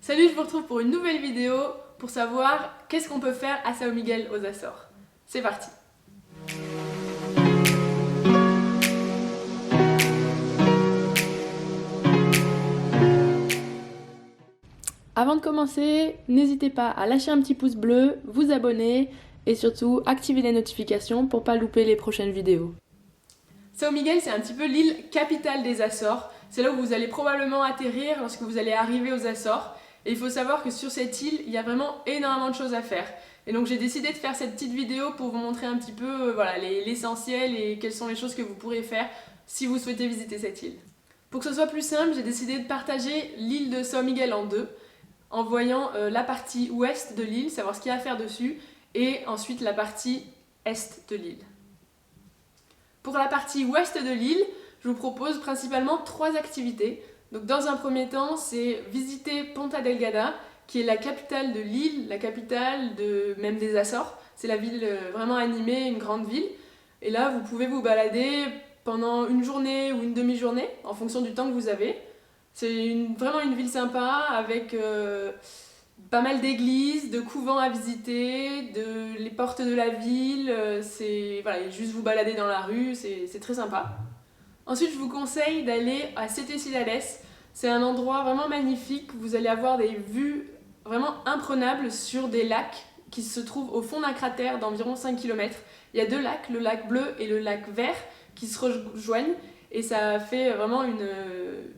Salut, je vous retrouve pour une nouvelle vidéo pour savoir qu'est-ce qu'on peut faire à São Miguel aux Açores. C'est parti! Avant de commencer, n'hésitez pas à lâcher un petit pouce bleu, vous abonner et surtout activer les notifications pour pas louper les prochaines vidéos. São Miguel, c'est un petit peu l'île capitale des Açores. C'est là où vous allez probablement atterrir lorsque vous allez arriver aux Açores. Et il faut savoir que sur cette île, il y a vraiment énormément de choses à faire. Et donc j'ai décidé de faire cette petite vidéo pour vous montrer un petit peu l'essentiel et quelles sont les choses que vous pourrez faire si vous souhaitez visiter cette île. Pour que ce soit plus simple, j'ai décidé de partager l'île de São Miguel en deux, en voyant la partie ouest de l'île, savoir ce qu'il y a à faire dessus, et ensuite la partie est de l'île. Pour la partie ouest de l'île, je vous propose principalement 3 activités. Donc dans un premier temps, c'est visiter Ponta Delgada, qui est la capitale de l'île, la capitale même des Açores. C'est la ville vraiment animée, une grande ville. Et là, vous pouvez vous balader pendant une journée ou une demi-journée, en fonction du temps que vous avez. C'est vraiment une ville sympa, avec pas mal d'églises, de couvents à visiter, les portes de la ville. Juste vous balader dans la rue, c'est très sympa. Ensuite, je vous conseille d'aller à Sete Cidades. C'est un endroit vraiment magnifique. Vous allez avoir des vues vraiment imprenables sur des lacs qui se trouvent au fond d'un cratère d'environ 5 km. Il y a 2 lacs, le lac bleu et le lac vert, qui se rejoignent. Et ça fait vraiment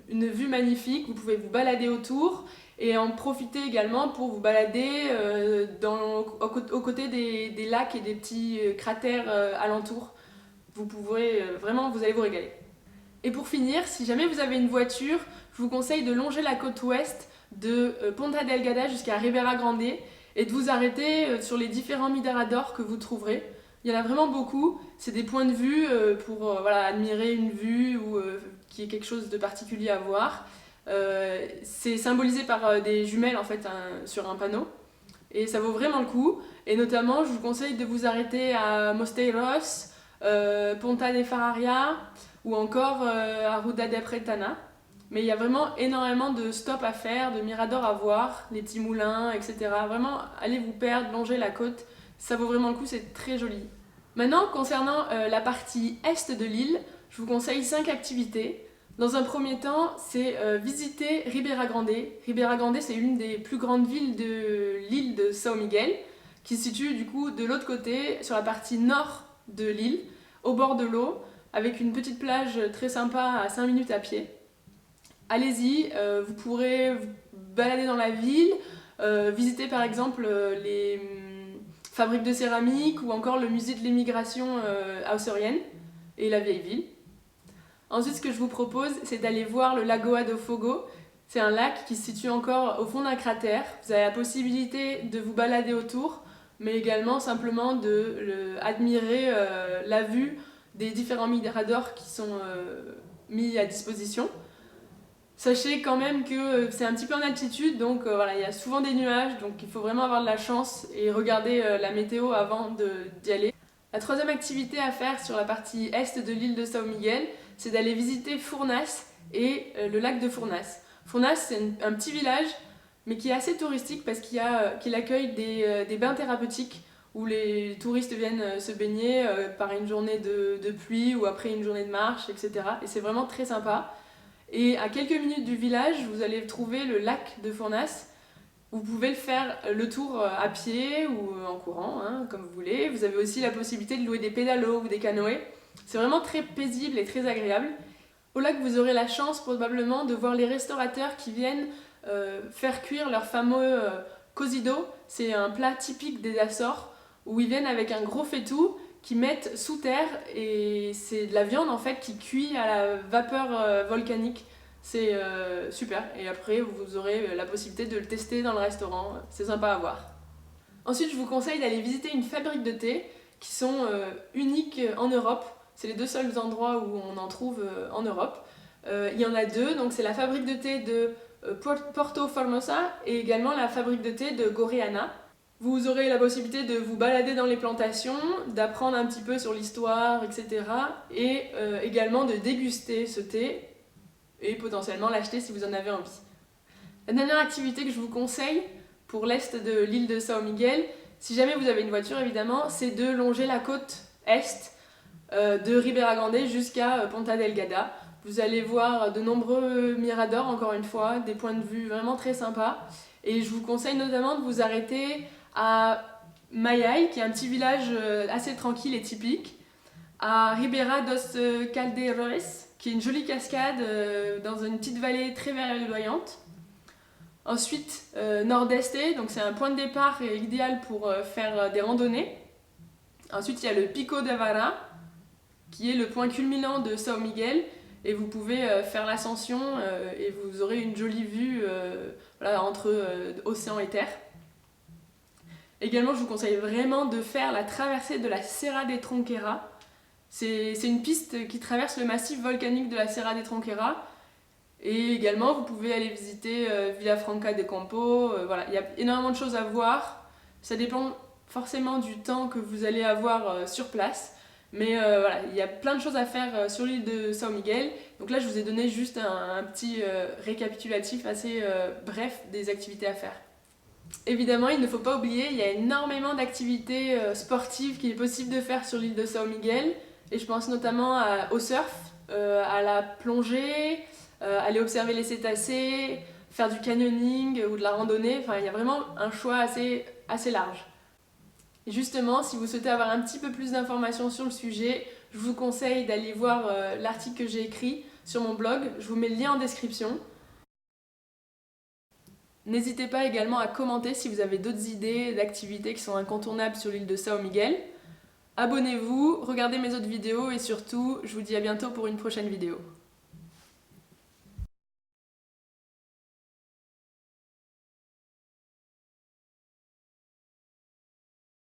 une vue magnifique. Vous pouvez vous balader autour et en profiter également pour vous balader aux côtés des lacs et des petits cratères alentours. Vous allez vous régaler. Et pour finir, si jamais vous avez une voiture, je vous conseille de longer la côte ouest de Ponta Delgada jusqu'à Ribeira Grande et de vous arrêter sur les différents miradors que vous trouverez. Il y en a vraiment beaucoup, c'est des points de vue pour admirer une vue ou qu'il y ait quelque chose de particulier à voir. C'est symbolisé par des jumelles en fait sur un panneau et ça vaut vraiment le coup. Et notamment, je vous conseille de vous arrêter à Mosteiros, Ponta de Ferraria ou encore à Ruda de Pretana. Mais il y a vraiment énormément de stops à faire, de miradors à voir, les petits moulins, etc. Vraiment, allez vous perdre, longer la côte, ça vaut vraiment le coup, c'est très joli. Maintenant, concernant la partie est de l'île, je vous conseille 5 activités. Dans un premier temps, c'est visiter Ribeira Grande. Ribeira Grande, c'est une des plus grandes villes de l'île de São Miguel, qui se situe du coup de l'autre côté, sur la partie nord de l'île, au bord de l'eau, avec une petite plage très sympa à 5 minutes à pied. Allez-y, vous pourrez vous balader dans la ville, visiter par exemple les fabriques de céramique ou encore le musée de l'émigration açorienne et la vieille ville. Ensuite, ce que je vous propose, c'est d'aller voir le Lagoa do Fogo. C'est un lac qui se situe encore au fond d'un cratère. Vous avez la possibilité de vous balader autour, mais également simplement d'admirer la vue des différents miradors qui sont mis à disposition. Sachez quand même que c'est un petit peu en altitude, donc il y a souvent des nuages, donc il faut vraiment avoir de la chance et regarder la météo avant d'y aller. La troisième activité à faire sur la partie est de l'île de São Miguel, c'est d'aller visiter Furnas et le lac de Furnas. Furnas, c'est un petit village, mais qui est assez touristique parce qu'il accueille des bains thérapeutiques où les touristes viennent se baigner par une journée de pluie ou après une journée de marche, etc. Et c'est vraiment très sympa. Et à quelques minutes du village, vous allez trouver le lac de Furnas. Vous pouvez le faire le tour à pied ou en courant, comme vous voulez. Vous avez aussi la possibilité de louer des pédalos ou des canoës. C'est vraiment très paisible et très agréable. Au lac, vous aurez la chance probablement de voir les restaurateurs qui viennent faire cuire leur fameux cozido. C'est un plat typique des Açores où ils viennent avec un gros faitout qui mettent sous terre et c'est de la viande en fait qui cuit à la vapeur volcanique. C'est super et après vous aurez la possibilité de le tester dans le restaurant, c'est sympa à voir. Ensuite je vous conseille d'aller visiter une fabrique de thé qui sont uniques en Europe. C'est les 2 seuls endroits où on en trouve en Europe. Il y en a 2, donc c'est la fabrique de thé de Porto Formosa et également la fabrique de thé de Goreana. Vous aurez la possibilité de vous balader dans les plantations, d'apprendre un petit peu sur l'histoire, etc. Et également de déguster ce thé et potentiellement l'acheter si vous en avez envie. La dernière activité que je vous conseille pour l'est de l'île de São Miguel, si jamais vous avez une voiture évidemment, c'est de longer la côte est de Ribeira Grande jusqu'à Ponta Delgada. Vous allez voir de nombreux miradors, encore une fois, des points de vue vraiment très sympas. Et je vous conseille notamment de vous arrêter à Mayay, qui est un petit village assez tranquille et typique, à Ribeira dos Caldeiros, qui est une jolie cascade dans une petite vallée très verdoyante. Ensuite, Nordeste, donc c'est un point de départ idéal pour faire des randonnées. Ensuite, il y a le Pico da Vara, qui est le point culminant de São Miguel, et vous pouvez faire l'ascension et vous aurez une jolie vue voilà, entre océan et terre. Également, je vous conseille vraiment de faire la traversée de la Serra de Tronqueira. C'est une piste qui traverse le massif volcanique de la Serra de Tronqueira. Et également, vous pouvez aller visiter Villafranca de Campo. Voilà, il y a énormément de choses à voir. Ça dépend forcément du temps que vous allez avoir sur place. Mais voilà, il y a plein de choses à faire sur l'île de São Miguel. Donc là, je vous ai donné juste un petit récapitulatif assez bref des activités à faire. Évidemment, il ne faut pas oublier, il y a énormément d'activités sportives qu'il est possible de faire sur l'île de São Miguel. Et je pense notamment au surf, à la plongée, aller observer les cétacés, faire du canyoning ou de la randonnée. Enfin, il y a vraiment un choix assez large. Et justement, si vous souhaitez avoir un petit peu plus d'informations sur le sujet, je vous conseille d'aller voir l'article que j'ai écrit sur mon blog. Je vous mets le lien en description. N'hésitez pas également à commenter si vous avez d'autres idées d'activités qui sont incontournables sur l'île de São Miguel. Abonnez-vous, regardez mes autres vidéos et surtout, je vous dis à bientôt pour une prochaine vidéo.